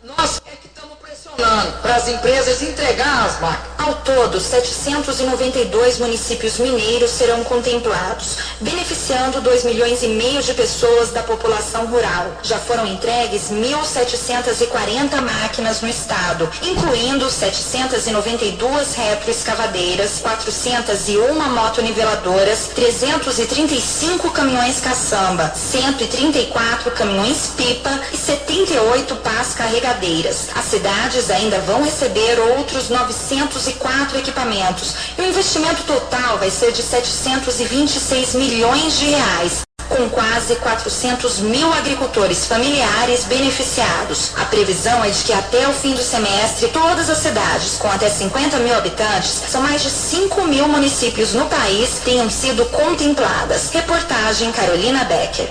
Nós é que estamos pressionando para as empresas entregar as máquinas. Ao todo, 792 municípios mineiros serão contemplados, beneficiando 2,5 milhões de pessoas da população rural. Já foram entregues 1.740 máquinas no estado, incluindo 792 retroescavadeiras, 401 motoniveladoras, 335 caminhões caçamba, 134 caminhões pipa e 78 pás carregadeiras. As cidades ainda vão receber outros 904 equipamentos e o investimento total vai ser de 726 milhões de reais. Com quase 400 mil agricultores familiares beneficiados. A previsão é de que até o fim do semestre, todas as cidades com até 50 mil habitantes, são mais de 5 mil municípios no país, tenham sido contempladas. Reportagem Carolina Becker.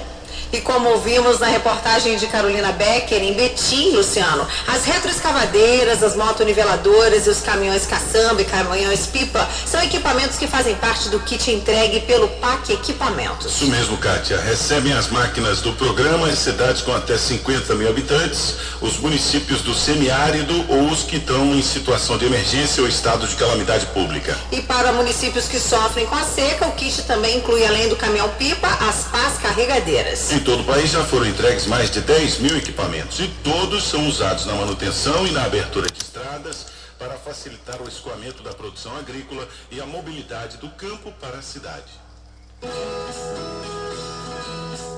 E como ouvimos na reportagem de Carolina Becker, em Betim, Luciano, as retroescavadeiras, as motoniveladoras e os caminhões caçamba e caminhões pipa são equipamentos que fazem parte do kit entregue pelo PAC Equipamentos. Isso mesmo, Kátia. Recebem as máquinas do programa as cidades com até 50 mil habitantes, os municípios do semiárido ou os que estão em situação de emergência ou estado de calamidade pública. E para municípios que sofrem com a seca, o kit também inclui, além do caminhão pipa, as pás carregadeiras. Em todo o país já foram entregues mais de 10 mil equipamentos e todos são usados na manutenção e na abertura de estradas para facilitar o escoamento da produção agrícola e a mobilidade do campo para a cidade.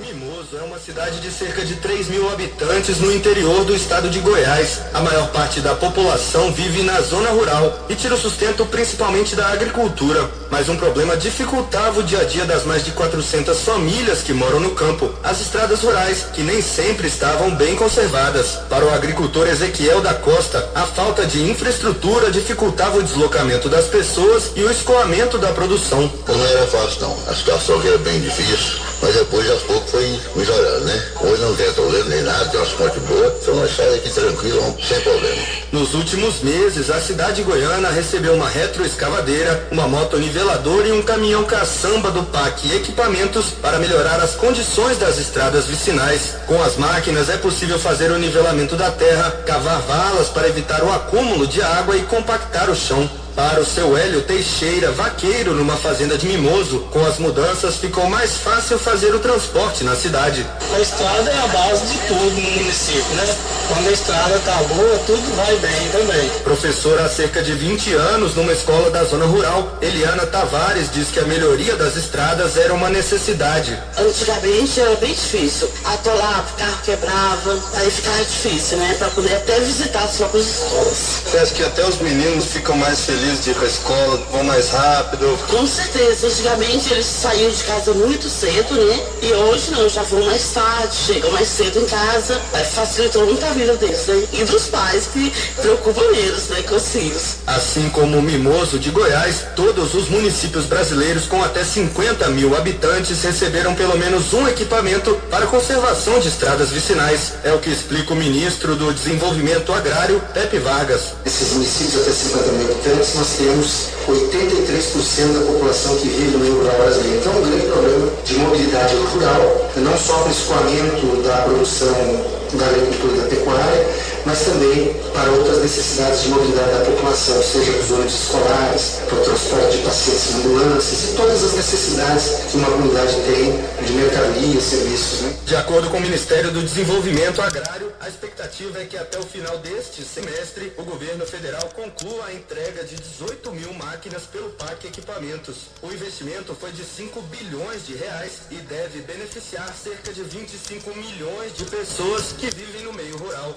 Mimoso é uma cidade de cerca de 3 mil habitantes no interior do estado de Goiás. A maior parte da população vive na zona rural e tira o sustento principalmente da agricultura. Mas um problema dificultava o dia a dia das mais de 400 famílias que moram no campo. As estradas rurais, que nem sempre estavam bem conservadas. Para o agricultor Ezequiel da Costa, a falta de infraestrutura dificultava o deslocamento das pessoas e o escoamento da produção. Não era fácil não, a situação era bem difícil, mas depois aos poucos foi melhorando, né? Hoje não tem problema nem nada, tem umas fontes boas, então nós saímos aqui tranquilo, sem problema. Nos últimos meses, a cidade goiana recebeu uma retroescavadeira, uma motoniveladora e um caminhão caçamba do PAC Equipamentos para melhorar as condições das estradas vicinais. Com as máquinas é possível fazer o nivelamento da terra, cavar valas para evitar o acúmulo de água e compactar o chão. Para o seu Hélio Teixeira, vaqueiro numa fazenda de Mimoso, com as mudanças ficou mais fácil fazer o transporte na cidade. A estrada é a base de tudo no município, né? Quando a estrada está boa, tudo vai bem também. Professora há cerca de 20 anos numa escola da zona rural, Eliana Tavares diz que a melhoria das estradas era uma necessidade. Antigamente era bem difícil. Atolar, o carro quebrava, aí ficava difícil, né? Para poder até visitar as próprias escolas. Parece que até os meninos ficam mais felizes de ir para a escola, vão mais rápido. Com certeza, antigamente eles saíam de casa muito cedo, né? E hoje não, já vão mais tarde, chegam mais cedo em casa, facilitou muito a vida deles, né? E dos pais que preocupam menos, né, com os filhos. Assim como o Mimoso de Goiás, todos os municípios brasileiros com até 50 mil habitantes receberam pelo menos um equipamento para conservação de estradas vicinais. É o que explica o ministro do Desenvolvimento Agrário, Pepe Vargas. Esses municípios até 50 mil habitantes, nós temos 83% da população que vive no meio rural brasileiro. Então, um grande problema de mobilidade rural, não só para o escoamento da produção da agricultura e da pecuária, mas também para outras necessidades de mobilidade da população, seja nos ônibus escolares, para o transporte de pacientes em ambulâncias e todas as necessidades que uma comunidade tem de mercadorias, serviços, né? De acordo com o Ministério do Desenvolvimento Agrário, a expectativa é que até o final deste semestre o governo federal conclua a entrega de 18 mil máquinas pelo PAC Equipamentos. O investimento foi de 5 bilhões de reais e deve beneficiar cerca de 25 milhões de pessoas que vivem no meio rural.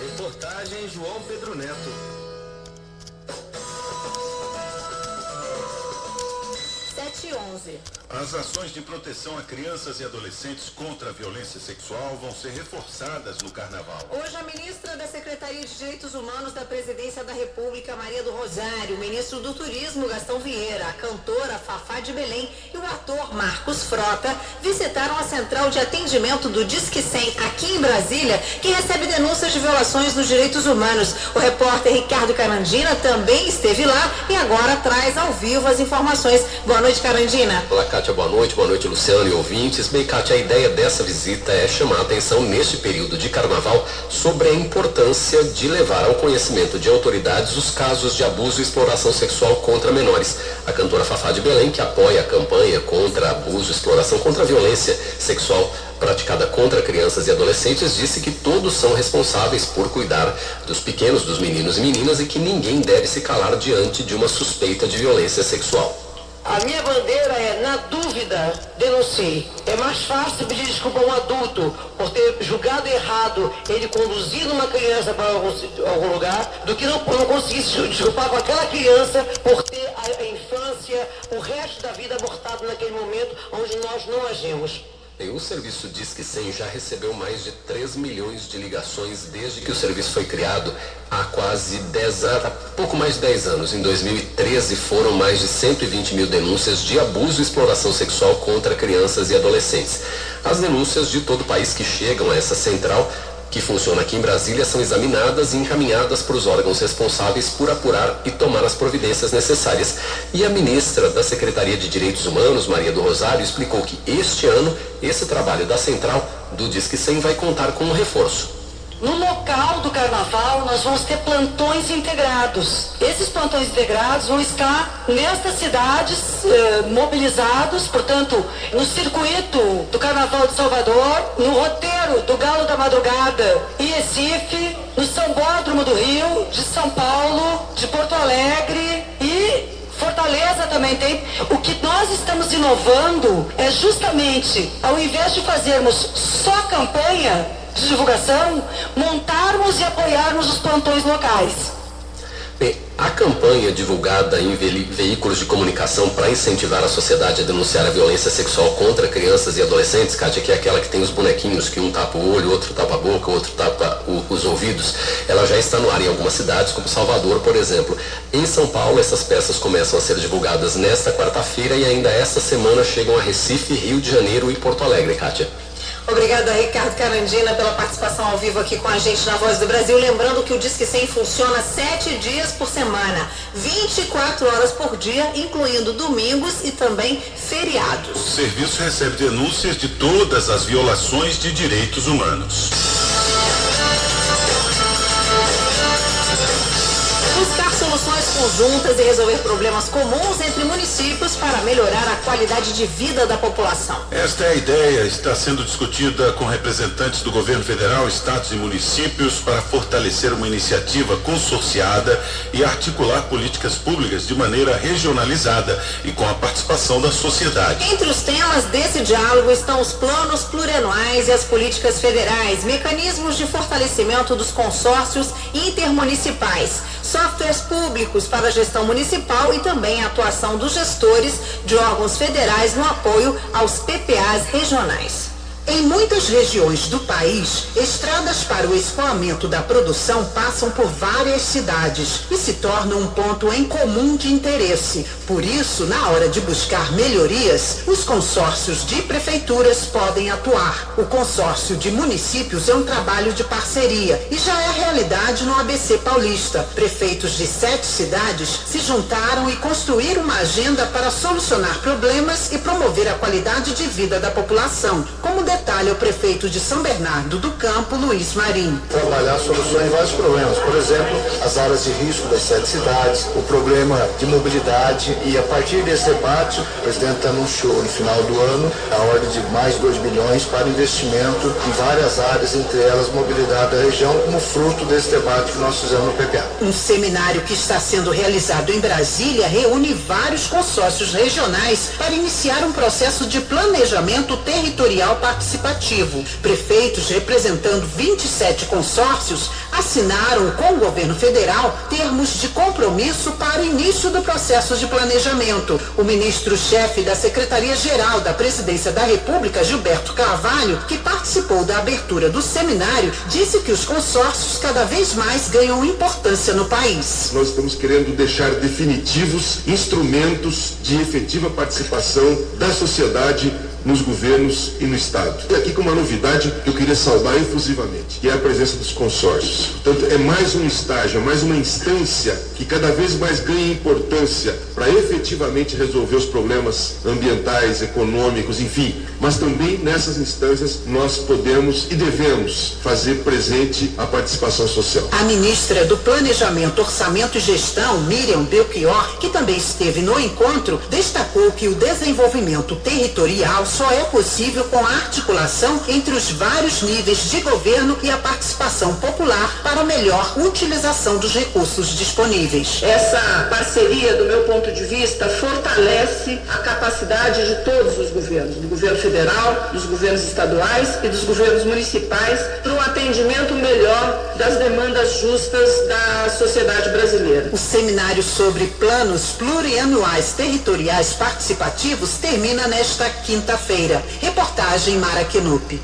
Reportagem João Pedro Neto. 7h11. As ações de proteção a crianças e adolescentes contra a violência sexual vão ser reforçadas no Carnaval. Hoje, a ministra da Secretaria de Direitos Humanos da Presidência da República, Maria do Rosário, o ministro do Turismo, Gastão Vieira, a cantora Fafá de Belém e o ator Marcos Frota visitaram a central de atendimento do Disque 100 aqui em Brasília, que recebe denúncias de violações dos direitos humanos. O repórter Ricardo Carandina também esteve lá e agora traz ao vivo as informações. Boa noite, Carandina. Olá, Kátia, boa noite, Luciano e ouvintes. Bem, Kátia, a ideia dessa visita é chamar a atenção neste período de carnaval sobre a importância importância de levar ao conhecimento de autoridades os casos de abuso e exploração sexual contra menores. A cantora Fafá de Belém, que apoia a campanha contra abuso e exploração, contra a violência sexual praticada contra crianças e adolescentes, disse que todos são responsáveis por cuidar dos pequenos, dos meninos e meninas, e que ninguém deve se calar diante de uma suspeita de violência sexual. A minha bandeira é, na dúvida, denuncie. É mais fácil pedir desculpa a um adulto por ter julgado errado ele conduzindo uma criança para algum lugar, do que não conseguir se desculpar com aquela criança por ter a infância, o resto da vida abortado naquele momento onde nós não agimos. O serviço Disque 100 já recebeu mais de 3 milhões de ligações desde que o serviço foi criado há quase 10 anos, há pouco mais de 10 anos. Em 2013 foram mais de 120 mil denúncias de abuso e exploração sexual contra crianças e adolescentes. As denúncias de todo o país que chegam a essa central, que funciona aqui em Brasília, são examinadas e encaminhadas para os órgãos responsáveis por apurar e tomar as providências necessárias. E a ministra da Secretaria de Direitos Humanos, Maria do Rosário, explicou que este ano esse trabalho da central do Disque 100 vai contar com um reforço. No local do carnaval, nós vamos ter plantões integrados. Esses plantões integrados vão estar nestas cidades mobilizados, portanto, no circuito do Carnaval de Salvador, no roteiro do Galo da Madrugada em Recife, no Sambódromo do Rio, de São Paulo, de Porto Alegre e Fortaleza também tem. O que nós estamos inovando é justamente, ao invés de fazermos só campanha de divulgação, montarmos e apoiarmos os plantões locais. Bem, a campanha divulgada em veículos de comunicação para incentivar a sociedade a denunciar a violência sexual contra crianças e adolescentes, Kátia, que é aquela que tem os bonequinhos, que um tapa o olho, outro tapa a boca, outro tapa os ouvidos, ela já está no ar em algumas cidades, como Salvador, por exemplo. Em São Paulo, essas peças começam a ser divulgadas nesta quarta-feira e ainda esta semana chegam a Recife, Rio de Janeiro e Porto Alegre, Kátia. Obrigada, Ricardo Carandina, pela participação ao vivo aqui com a gente na Voz do Brasil. Lembrando que o Disque 100 funciona 7 dias por semana, 24 horas por dia, incluindo domingos e também feriados. O serviço recebe denúncias de todas as violações de direitos humanos. Buscar soluções conjuntas e resolver problemas comuns entre municípios para melhorar a qualidade de vida da população. Esta é a ideia, está sendo discutida com representantes do governo federal, estados e municípios para fortalecer uma iniciativa consorciada e articular políticas públicas de maneira regionalizada e com a participação da sociedade. Entre os temas desse diálogo estão os planos plurianuais e as políticas federais, mecanismos de fortalecimento dos consórcios intermunicipais, softwares públicos para a gestão municipal e também a atuação dos gestores de órgãos federais no apoio aos PPAs regionais. Em muitas regiões do país, estradas para o escoamento da produção passam por várias cidades e se tornam um ponto em comum de interesse. Por isso, na hora de buscar melhorias, os consórcios de prefeituras podem atuar. O consórcio de municípios é um trabalho de parceria e já é realidade no ABC Paulista. Prefeitos de 7 cidades se juntaram e construíram uma agenda para solucionar problemas e promover a qualidade de vida da população, como detalha o prefeito de São Bernardo do Campo, Luiz Marim. Trabalhar soluções em vários problemas, por exemplo, as áreas de risco das 7 cidades, o problema de mobilidade, e a partir desse debate, o presidente anunciou no final do ano a ordem de mais 2 bilhões para investimento em várias áreas, entre elas mobilidade da região, como fruto desse debate que nós fizemos no PPA. Um seminário que está sendo realizado em Brasília reúne vários consórcios regionais para iniciar um processo de planejamento territorial participativo. Prefeitos representando 27 consórcios assinaram com o governo federal termos de compromisso para o início do processo de planejamento. O ministro-chefe da Secretaria-Geral da Presidência da República, Gilberto Carvalho, que participou da abertura do seminário, disse que os consórcios cada vez mais ganham importância no país. Nós estamos querendo deixar definitivos instrumentos de efetiva participação da sociedade nos governos e no Estado. E aqui com uma novidade que eu queria saudar efusivamente, que é a presença dos consórcios. Portanto, é mais um estágio, é mais uma instância que cada vez mais ganha importância para efetivamente resolver os problemas ambientais, econômicos, enfim, mas também nessas instâncias nós podemos e devemos fazer presente a participação social. A ministra do Planejamento, Orçamento e Gestão, Miriam Belchior, que também esteve no encontro, destacou que o desenvolvimento territorial só é possível com a articulação entre os vários níveis de governo e a participação popular para a melhor utilização dos recursos disponíveis. Essa parceria, do meu ponto de vista, fortalece a capacidade de todos os governos, do governo federal, dos governos estaduais e dos governos municipais, para um atendimento melhor das demandas justas da sociedade brasileira. O seminário sobre planos plurianuais territoriais participativos termina nesta quinta-feira. Reportagem Mara Kenupi.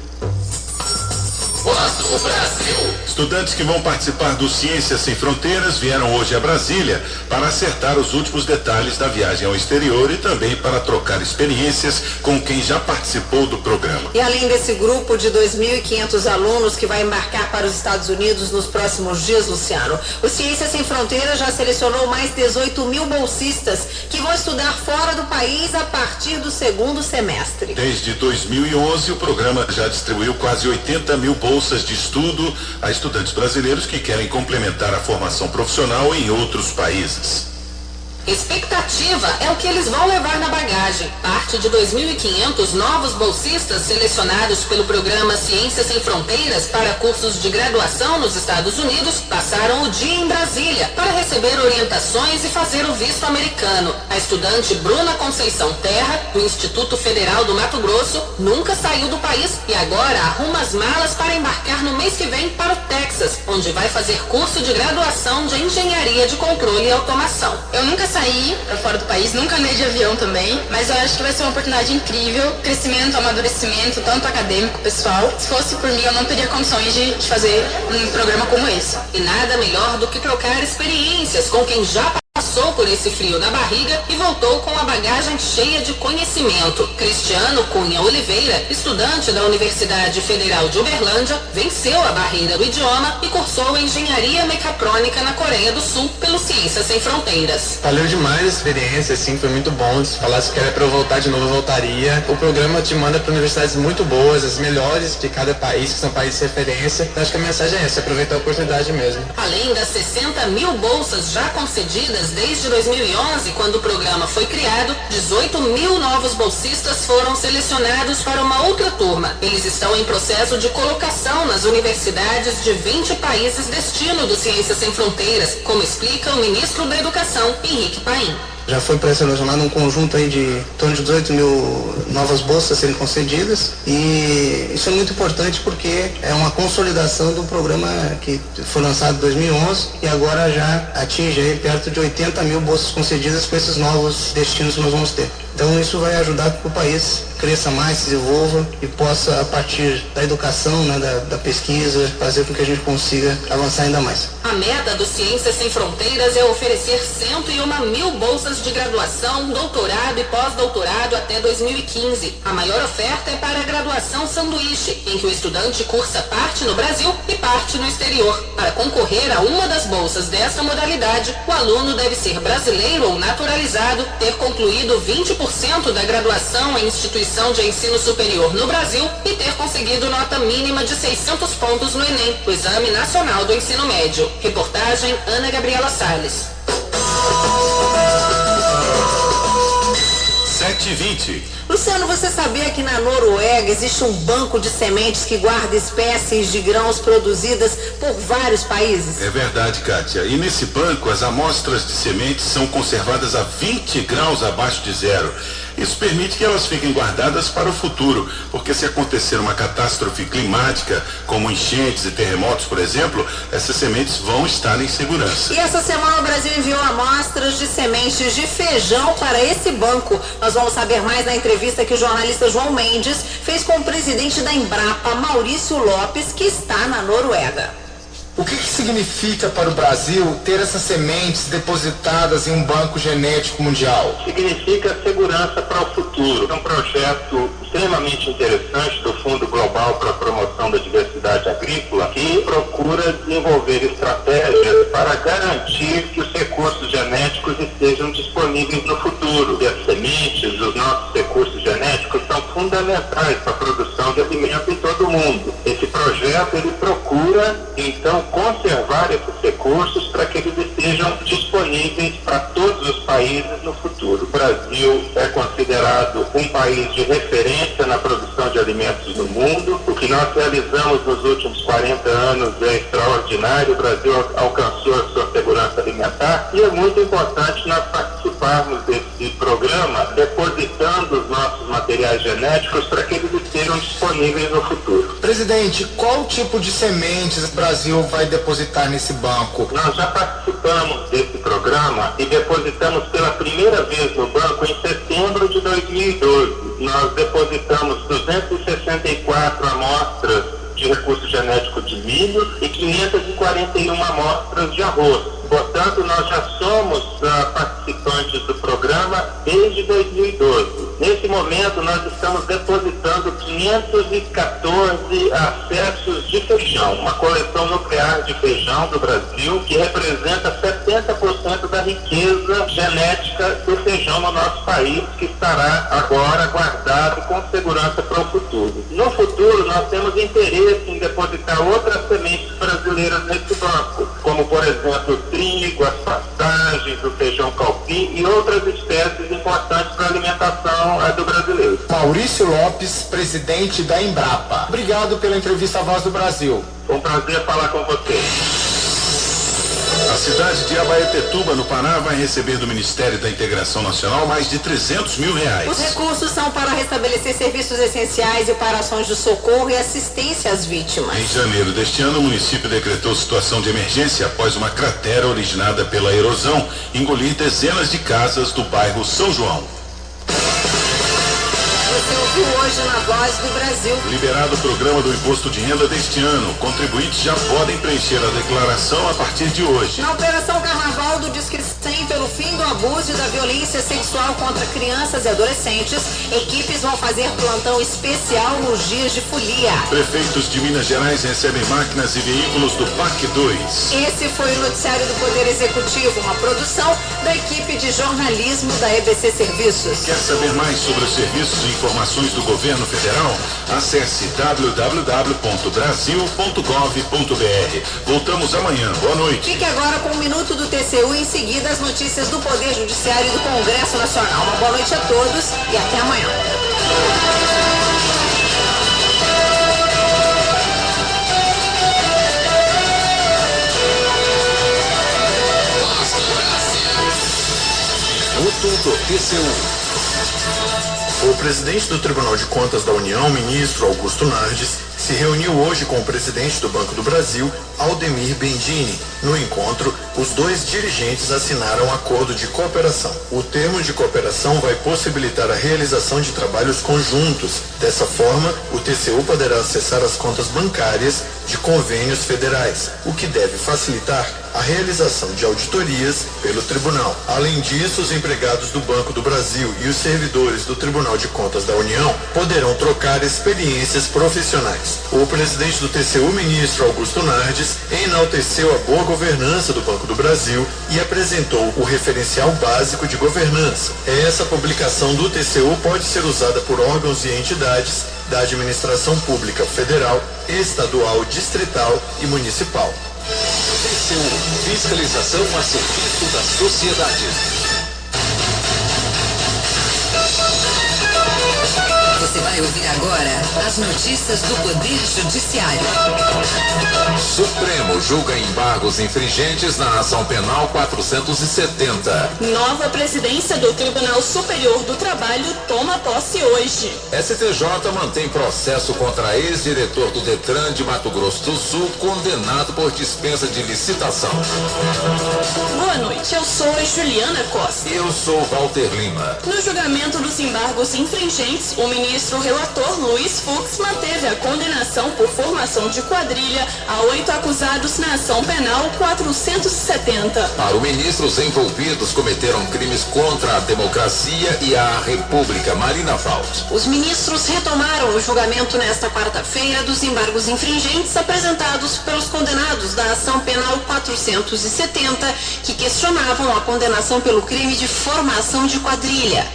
O Brasil. Estudantes que vão participar do Ciências Sem Fronteiras vieram hoje a Brasília para acertar os últimos detalhes da viagem ao exterior e também para trocar experiências com quem já participou do programa. E além desse grupo de 2.500 alunos que vai embarcar para os Estados Unidos nos próximos dias, Luciano, o Ciências Sem Fronteiras já selecionou mais 18.000 bolsistas que vão estudar fora do país a partir do segundo semestre. Desde 2011, o programa já distribuiu quase 80.000 bolsas de estudo a estudantes brasileiros que querem complementar a formação profissional em outros países. Expectativa é o que eles vão levar na bagagem. Parte de 2.500 novos bolsistas selecionados pelo programa Ciências Sem Fronteiras para cursos de graduação nos Estados Unidos passaram o dia em Brasília para receber orientações e fazer o visto americano. A estudante Bruna Conceição Terra, do Instituto Federal do Mato Grosso, nunca saiu do país e agora arruma as malas para embarcar no mês que vem para o Texas, onde vai fazer curso de graduação de Engenharia de Controle e Automação. Eu nunca saí para fora do país, nunca andei de avião também, mas eu acho que vai ser uma oportunidade incrível, crescimento, amadurecimento, tanto acadêmico, pessoal. Se fosse por mim, eu não teria condições de fazer um programa como esse. E nada melhor do que trocar experiências com quem já passou por esse frio na barriga e voltou com a bagagem cheia de conhecimento. Cristiano Cunha Oliveira, estudante da Universidade Federal de Uberlândia, venceu a barreira do idioma e cursou Engenharia Mecatrônica na Coreia do Sul pelo Ciências Sem Fronteiras. Valeu demais a experiência, assim, foi muito bom. Se falasse que era para eu voltar de novo, eu voltaria. O programa te manda para universidades muito boas, as melhores de cada país, que são países de referência. Então, acho que a mensagem é essa, aproveitar a oportunidade mesmo. Além das 60.000 bolsas já concedidas desde 2011, quando o programa foi criado, 18.000 novos bolsistas foram selecionados para uma outra turma. Eles estão em processo de colocação nas universidades de 20 países destino do Ciências Sem Fronteiras, como explica o ministro da Educação, Henrique Paim. Já foi pré-selecionado um conjunto aí de em torno de 18.000 novas bolsas a serem concedidas, e isso é muito importante porque é uma consolidação do programa que foi lançado em 2011 e agora já atinge aí perto de 80.000 bolsas concedidas com esses novos destinos que nós vamos ter. Então isso vai ajudar que o país cresça mais, se desenvolva e possa, a partir da educação, né, da pesquisa, fazer com que a gente consiga avançar ainda mais. A meta do Ciências Sem Fronteiras é oferecer 101.000 bolsas de graduação, doutorado e pós-doutorado até 2015. A maior oferta é para a graduação sanduíche, em que o estudante cursa parte no Brasil e parte no exterior. Para concorrer a uma das bolsas dessa modalidade, o aluno deve ser brasileiro ou naturalizado, ter concluído 20% da graduação em instituição de ensino superior no Brasil e ter conseguido nota mínima de 600 pontos no Enem, o Exame Nacional do Ensino Médio. Reportagem Ana Gabriela Salles. 7h20. Luciano, você sabia que na Noruega existe um banco de sementes que guarda espécies de grãos produzidas por vários países? É verdade, Kátia. E nesse banco, as amostras de sementes são conservadas a 20 graus abaixo de zero. Isso permite que elas fiquem guardadas para o futuro, porque se acontecer uma catástrofe climática, como enchentes e terremotos, por exemplo, essas sementes vão estar em segurança. E essa semana o Brasil enviou amostras de sementes de feijão para esse banco. Nós vamos saber mais na entrevista que o jornalista João Mendes fez com o presidente da Embrapa, Maurício Lopes, que está na Noruega. O que significa para o Brasil ter essas sementes depositadas em um banco genético mundial? Significa segurança para o futuro. É um projeto extremamente interessante do Fundo Global para a Promoção da Diversidade Agrícola, que procura desenvolver estratégias para garantir que os recursos genéticos estejam disponíveis no futuro. E as sementes, os nossos recursos genéticos são fundamentais para a produção de alimento em todo o mundo. Esse projeto ele procura então conservar esses recursos para que eles estejam disponíveis para todos os países no futuro. O Brasil é considerado um país de referência na produção de alimentos no mundo. O que nós realizamos nos últimos 40 anos é extraordinário. O Brasil alcançou a sua segurança alimentar e é muito importante nós participarmos desse programa, depositando os nossos materiais genéticos para que eles estejam disponíveis no futuro. Presidente, qual tipo de sementes o Brasil vai depositar nesse banco? Nós já participamos desse programa e depositamos pela primeira vez no banco em setembro de 2012. Nós depositamos 264 amostras de recurso genético de milho e 541 amostras de arroz. Portanto, nós já somos participantes do programa desde 2012. Nesse momento, nós estamos depositando 514 acessos de feijão, uma coleção nuclear de feijão do Brasil, que representa 70% da riqueza genética do feijão no nosso país, que estará agora guardado com segurança para o futuro. No futuro, nós temos interesse em depositar outras sementes brasileiras nesse banco, como, por exemplo, trigo, as pastagens, o feijão calpi e outras espécies importantes para a alimentação do brasileiro. Maurício Lopes, presidente da Embrapa. Obrigado pela entrevista à Voz do Brasil. Foi um prazer falar com você. A cidade de Abaetetuba, no Pará, vai receber do Ministério da Integração Nacional mais de R$300 mil. Os recursos são para restabelecer serviços essenciais e para ações de socorro e assistência às vítimas. Em janeiro deste ano, o município decretou situação de emergência após uma cratera originada pela erosão engolir dezenas de casas do bairro São João. Você ouviu hoje na Voz do Brasil. Liberado o programa do imposto de renda deste ano, contribuintes já podem preencher a declaração a partir de hoje. Na Operação Carnaval do Disque 100 pelo fim do abuso e da violência sexual contra crianças e adolescentes, equipes vão fazer plantão especial nos dias de folia. Prefeitos de Minas Gerais recebem máquinas e veículos do PAC 2. Esse foi o noticiário do Poder Executivo, uma produção da equipe de jornalismo da EBC Serviços. Quer saber mais sobre os serviços e informações do governo federal? Acesse www.brasil.gov.br. Voltamos amanhã. Boa noite. Fique agora com um minuto do TCU e em seguida as notícias do Poder Judiciário e do Congresso Nacional. Uma boa noite a todos e até amanhã. Minuto do TCU. O presidente do Tribunal de Contas da União, ministro Augusto Nardes, se reuniu hoje com o presidente do Banco do Brasil, Aldemir Bendini. No encontro, os dois dirigentes assinaram um acordo de cooperação. O termo de cooperação vai possibilitar a realização de trabalhos conjuntos. Dessa forma, o TCU poderá acessar as contas bancárias de convênios federais, o que deve facilitar a realização de auditorias pelo tribunal. Além disso, os empregados do Banco do Brasil e os servidores do Tribunal de Contas da União poderão trocar experiências profissionais. O presidente do TCU, ministro Augusto Nardes, enalteceu a boa governança do Banco do Brasil e apresentou o referencial básico de governança. Essa publicação do TCU pode ser usada por órgãos e entidades da administração pública federal, estadual, distrital e municipal. TCU, fiscalização a serviço da sociedade. Você vai ouvir agora as notícias do Poder Judiciário. Supremo julga embargos infringentes na ação penal 470. Nova presidência do Tribunal Superior do Trabalho toma posse hoje. STJ mantém processo contra ex-diretor do Detran de Mato Grosso do Sul, condenado por dispensa de licitação. Boa noite, eu sou Juliana Costa. Eu sou Walter Lima. No julgamento dos embargos infringentes, o ministro relator Luiz Fux manteve a condenação por formação de quadrilha a 8 acusados na ação penal 470. Para o ministro, os envolvidos cometeram crimes contra a democracia e a República. Marina Falt. Os ministros retomaram o julgamento nesta quarta-feira dos embargos infringentes apresentados pelos condenados da ação penal 470, que questionavam a condenação pelo crime de formação de quadrilha.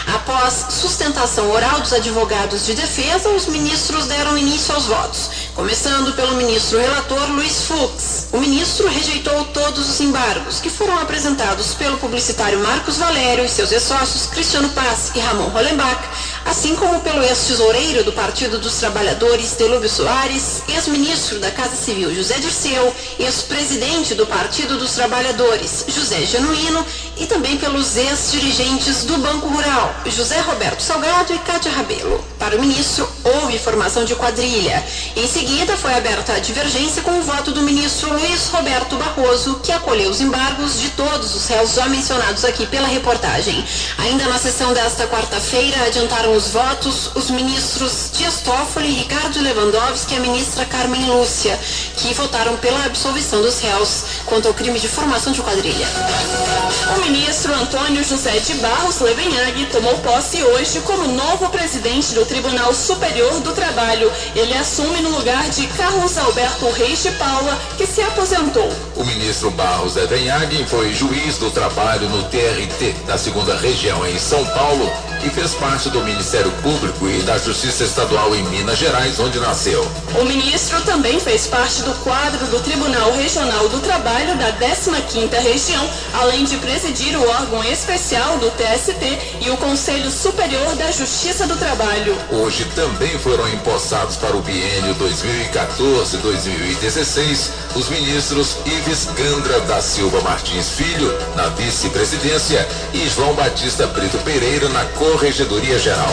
Após sustentação oral dos advogados de defesa, os ministros deram início aos votos, começando pelo ministro relator Luiz Fux. O ministro rejeitou todos os embargos que foram apresentados pelo publicitário Marcos Valério e seus ex-sócios Cristiano Paz e Ramon Hollenbach, assim como pelo ex-tesoureiro do Partido dos Trabalhadores, Delúbio Soares, ex-ministro da Casa Civil, José Dirceu, ex-presidente do Partido dos Trabalhadores, José Genuíno, e também pelos ex-dirigentes do Banco Rural, José Roberto Salgado e Cátia Rabelo. Para o ministro, houve formação de quadrilha. Em seguida, foi aberta a divergência com o voto do ministro Luiz Roberto Barroso, que acolheu os embargos de todos os réus já mencionados aqui pela reportagem. Ainda na sessão desta quarta-feira, adiantaram os votos os ministros Dias Toffoli, Ricardo Lewandowski e a ministra Carmen Lúcia, que votaram pela absolvição dos réus quanto ao crime de formação de quadrilha. O ministro Antônio José de Barros Levenhag tomou posse hoje como novo presidente do Tribunal Superior do Trabalho. Ele assume no lugar de Carlos Alberto Reis de Paula, que se aposentou. O ministro Barros Levenhag foi juiz do trabalho no TRT da 2ª Região em São Paulo e fez parte do Ministério Público e da Justiça Estadual em Minas Gerais, onde nasceu. O ministro também fez parte do quadro do Tribunal Regional do Trabalho da 15ª Região, além de presidir o órgão especial do TST e o Conselho Superior da Justiça do Trabalho. Hoje também foram empossados para o biênio 2014-2016 os ministros Ives Gandra da Silva Martins Filho, na vice-presidência, e João Batista Brito Pereira, na Corregedoria Geral.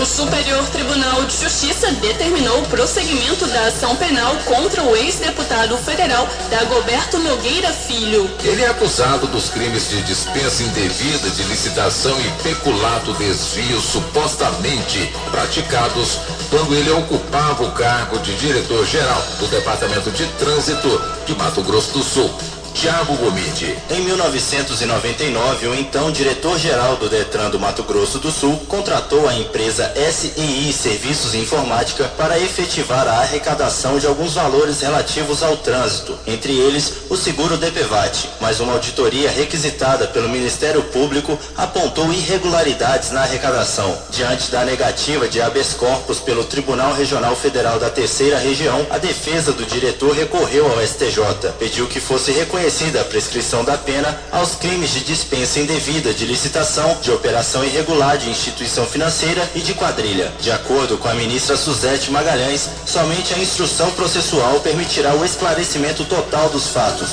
O Superior Tribunal de Justiça determinou o prosseguimento da ação penal contra o ex-deputado federal Dagoberto Nogueira Filho. Ele é acusado dos crimes de dispensa indevida de licitação e peculato desvio supostamente praticados quando ele ocupava o cargo de diretor-geral do Departamento de Trânsito de Mato Grosso do Sul. Tiago Gomide. Em 1999, o então diretor-geral do Detran do Mato Grosso do Sul contratou a empresa SII Serviços Informática para efetivar a arrecadação de alguns valores relativos ao trânsito, entre eles o seguro DPVAT, mas uma auditoria requisitada pelo Ministério Público apontou irregularidades na arrecadação. Diante da negativa de habeas corpus pelo Tribunal Regional Federal da 3ª Região, a defesa do diretor recorreu ao STJ, pediu que fosse reconhecida a prescrição da pena aos crimes de dispensa indevida de licitação, de operação irregular de instituição financeira e de quadrilha. De acordo com a ministra Suzete Magalhães, somente a instrução processual permitirá o esclarecimento total dos fatos.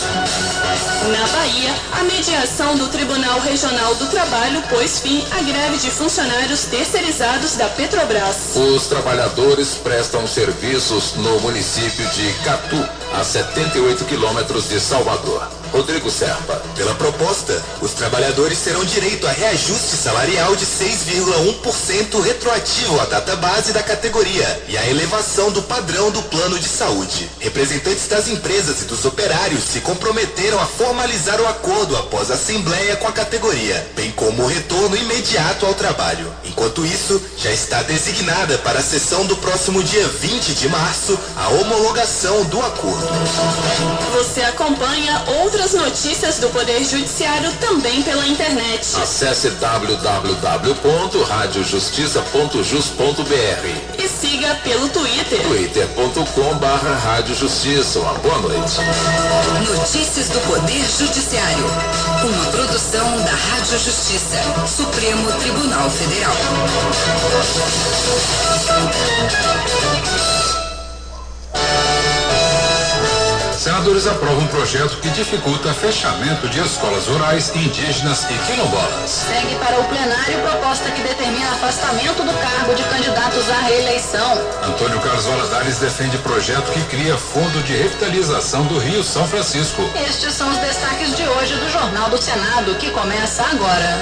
Na Bahia, a mediação do Tribunal Regional do Trabalho pôs fim à greve de funcionários terceirizados da Petrobras. Os trabalhadores prestam serviços no município de Catu, a 78 quilômetros de Salvador. Rodrigo Serpa. Pela proposta, os trabalhadores terão direito a reajuste salarial de 6,1% retroativo à data base da categoria e a elevação do padrão do plano de saúde. Representantes das empresas e dos operários se comprometeram a formalizar o acordo após a assembleia com a categoria, bem como o retorno imediato ao trabalho. Enquanto isso, já está designada para a sessão do próximo dia 20 de março a homologação do acordo. Você acompanha outras notícias do Poder Judiciário também pela internet. Acesse www.radiojustiça.jus.br e siga pelo Twitter. twitter.com/radiojustiça. Uma boa noite. Notícias do Poder Judiciário. Uma produção da Rádio Justiça, Supremo Tribunal Federal. Senadores aprovam um projeto que dificulta fechamento de escolas rurais, indígenas e quilombolas. Segue para o plenário proposta que determina afastamento do cargo de candidatos à reeleição. Antônio Carlos Valadares defende projeto que cria fundo de revitalização do Rio São Francisco. Estes são os destaques de hoje do Jornal do Senado, que começa agora.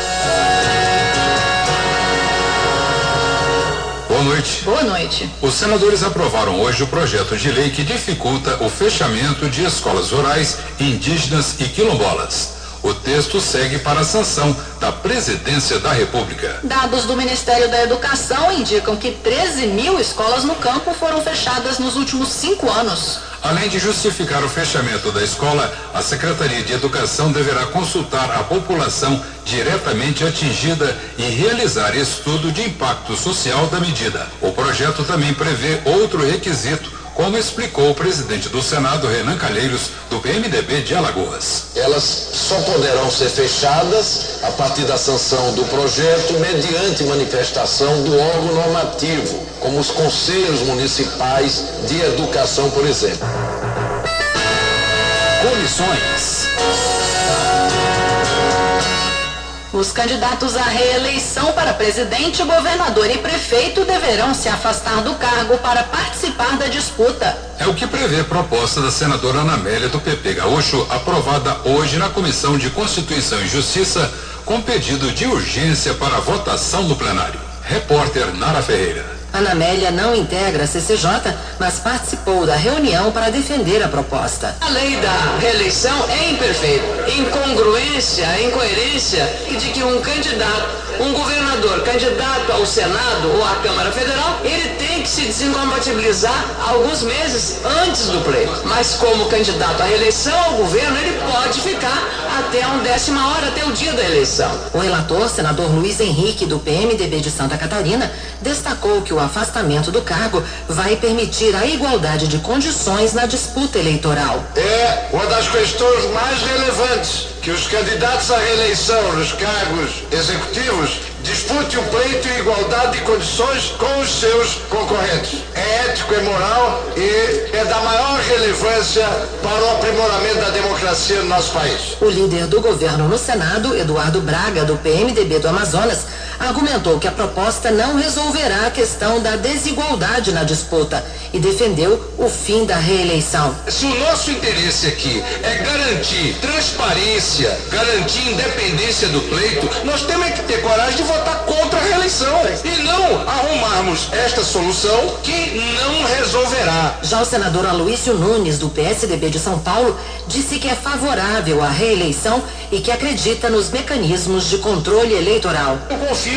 Boa noite. Boa noite. Os senadores aprovaram hoje o projeto de lei que dificulta o fechamento de escolas rurais, indígenas e quilombolas. O texto segue para a sanção da Presidência da República. Dados do Ministério da Educação indicam que 13 mil escolas no campo foram fechadas nos últimos 5 anos. Além de justificar o fechamento da escola, a Secretaria de Educação deverá consultar a população diretamente atingida e realizar estudo de impacto social da medida. O projeto também prevê outro requisito, como explicou o presidente do Senado, Renan Calheiros, do PMDB de Alagoas. Elas só poderão ser fechadas a partir da sanção do projeto mediante manifestação do órgão normativo, como os conselhos municipais de educação, por exemplo. Comissões. Os candidatos à reeleição para presidente, governador e prefeito deverão se afastar do cargo para participar da disputa. É o que prevê a proposta da senadora Ana Amélia do PP Gaúcho, aprovada hoje na Comissão de Constituição e Justiça, com pedido de urgência para votação no plenário. Repórter Nara Ferreira. Ana Amélia não integra a CCJ, mas participou da reunião para defender a proposta. A lei da reeleição é imperfeita, incongruência, incoerência de que um candidato, um governador candidato ao Senado ou à Câmara Federal, ele tem que se desincompatibilizar alguns meses antes do pleito. Mas como candidato à reeleição ao governo, ele pode ficar até a 1ª hora, até o dia da eleição. O relator, senador Luiz Henrique, do PMDB de Santa Catarina, destacou que o afastamento do cargo vai permitir a igualdade de condições na disputa eleitoral. É uma das questões mais relevantes, que os candidatos à reeleição nos cargos executivos disputem o pleito em igualdade de condições com os seus concorrentes. É ético, é moral e é da maior relevância para o aprimoramento da democracia no nosso país. O líder do governo no Senado, Eduardo Braga, do PMDB do Amazonas, argumentou que a proposta não resolverá a questão da desigualdade na disputa e defendeu o fim da reeleição. Se o nosso interesse aqui é garantir transparência, garantir independência do pleito, nós temos que ter coragem de votar contra a reeleição e não arrumarmos esta solução que não resolverá. Já o senador Aloísio Nunes, do PSDB de São Paulo, disse que é favorável à reeleição e que acredita nos mecanismos de controle eleitoral. Eu confio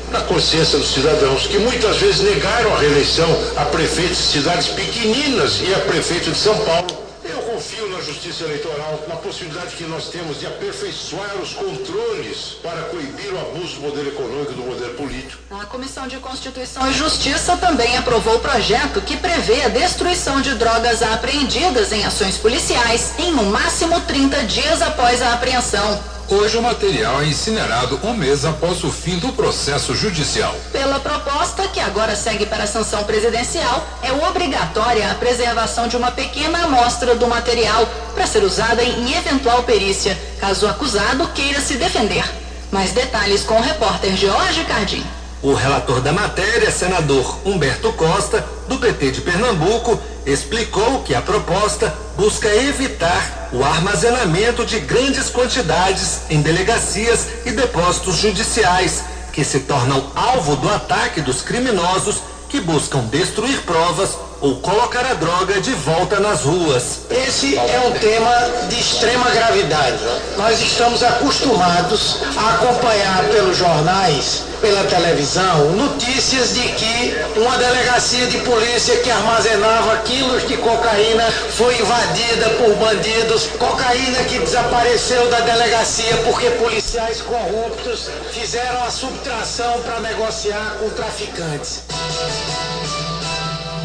na consciência dos cidadãos que muitas vezes negaram a reeleição a prefeitos de cidades pequeninas e a prefeito de São Paulo. Eu confio na justiça eleitoral, na possibilidade que nós temos de aperfeiçoar os controles para coibir o abuso do poder econômico e do poder político. A Comissão de Constituição e Justiça também aprovou o projeto que prevê a destruição de drogas apreendidas em ações policiais em no máximo 30 dias após a apreensão. Hoje o material é incinerado um mês após o fim do processo judicial. Pela proposta, que agora segue para a sanção presidencial, é obrigatória a preservação de uma pequena amostra do material para ser usada em eventual perícia, caso o acusado queira se defender. Mais detalhes com o repórter Jorge Cardim. O relator da matéria, senador Humberto Costa, do PT de Pernambuco, explicou que a proposta busca evitar o armazenamento de grandes quantidades em delegacias e depósitos judiciais, que se tornam alvo do ataque dos criminosos que buscam destruir provas ou colocar a droga de volta nas ruas. Esse é um tema de extrema gravidade. Nós estamos acostumados a acompanhar pelos jornais, pela televisão, notícias de que uma delegacia de polícia que armazenava quilos de cocaína foi invadida por bandidos, cocaína que desapareceu da delegacia porque policiais corruptos fizeram a subtração para negociar com traficantes.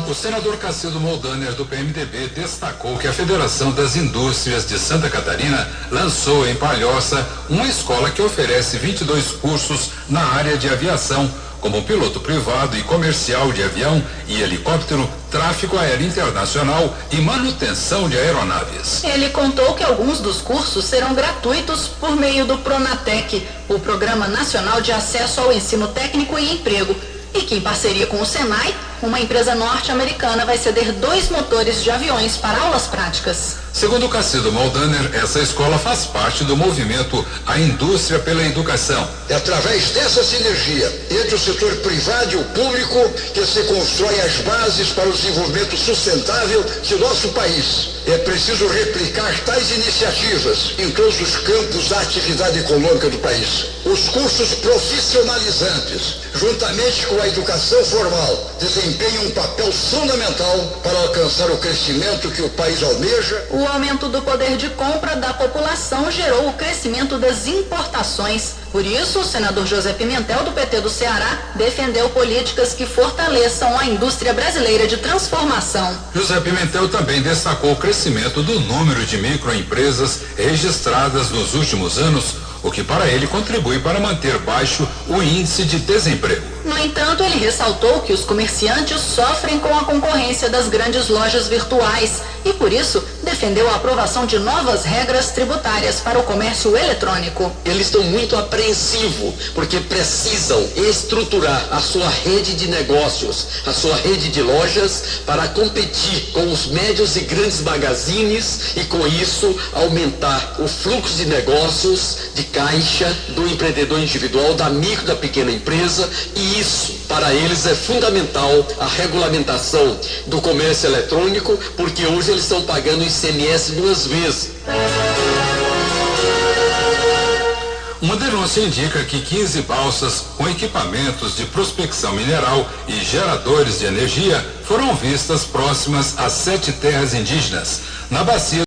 O senador Cacildo Moldaner, do PMDB, destacou que a Federação das Indústrias de Santa Catarina lançou em Palhoça uma escola que oferece 22 cursos na área de aviação, como piloto privado e comercial de avião e helicóptero, tráfego aéreo internacional e manutenção de aeronaves. Ele contou que alguns dos cursos serão gratuitos por meio do Pronatec, o Programa Nacional de Acesso ao Ensino Técnico e Emprego, e que, em parceria com o Senai, uma empresa norte-americana vai ceder 2 motores de aviões para aulas práticas. Segundo Cacido Moldaner, essa escola faz parte do movimento A Indústria pela Educação. É através dessa sinergia entre o setor privado e o público que se constrói as bases para o desenvolvimento sustentável de nosso país. É preciso replicar tais iniciativas em todos os campos da atividade econômica do país. Os cursos profissionalizantes, juntamente com a educação formal, desempenham um papel fundamental para alcançar o crescimento que o país almeja. O aumento do poder de compra da população gerou o crescimento das importações. Por isso, o senador José Pimentel, do PT do Ceará, defendeu políticas que fortaleçam a indústria brasileira de transformação. José Pimentel também destacou o crescimento do número de microempresas registradas nos últimos anos, o que para ele contribui para manter baixo o índice de desemprego. No entanto, ele ressaltou que os comerciantes sofrem com a concorrência das grandes lojas virtuais e, por isso, defendeu a aprovação de novas regras tributárias para o comércio eletrônico. Eles estão muito apreensivos porque precisam estruturar a sua rede de negócios, a sua rede de lojas para competir com os médios e grandes magazines e, com isso, aumentar o fluxo de negócios, de caixa do empreendedor individual, da micro, da pequena empresa, e isso, para eles, é fundamental a regulamentação do comércio eletrônico, porque hoje eles estão pagando ICMS 2 vezes. Uma denúncia indica que 15 balsas com equipamentos de prospecção mineral e geradores de energia foram vistas próximas a 7 terras indígenas, na bacia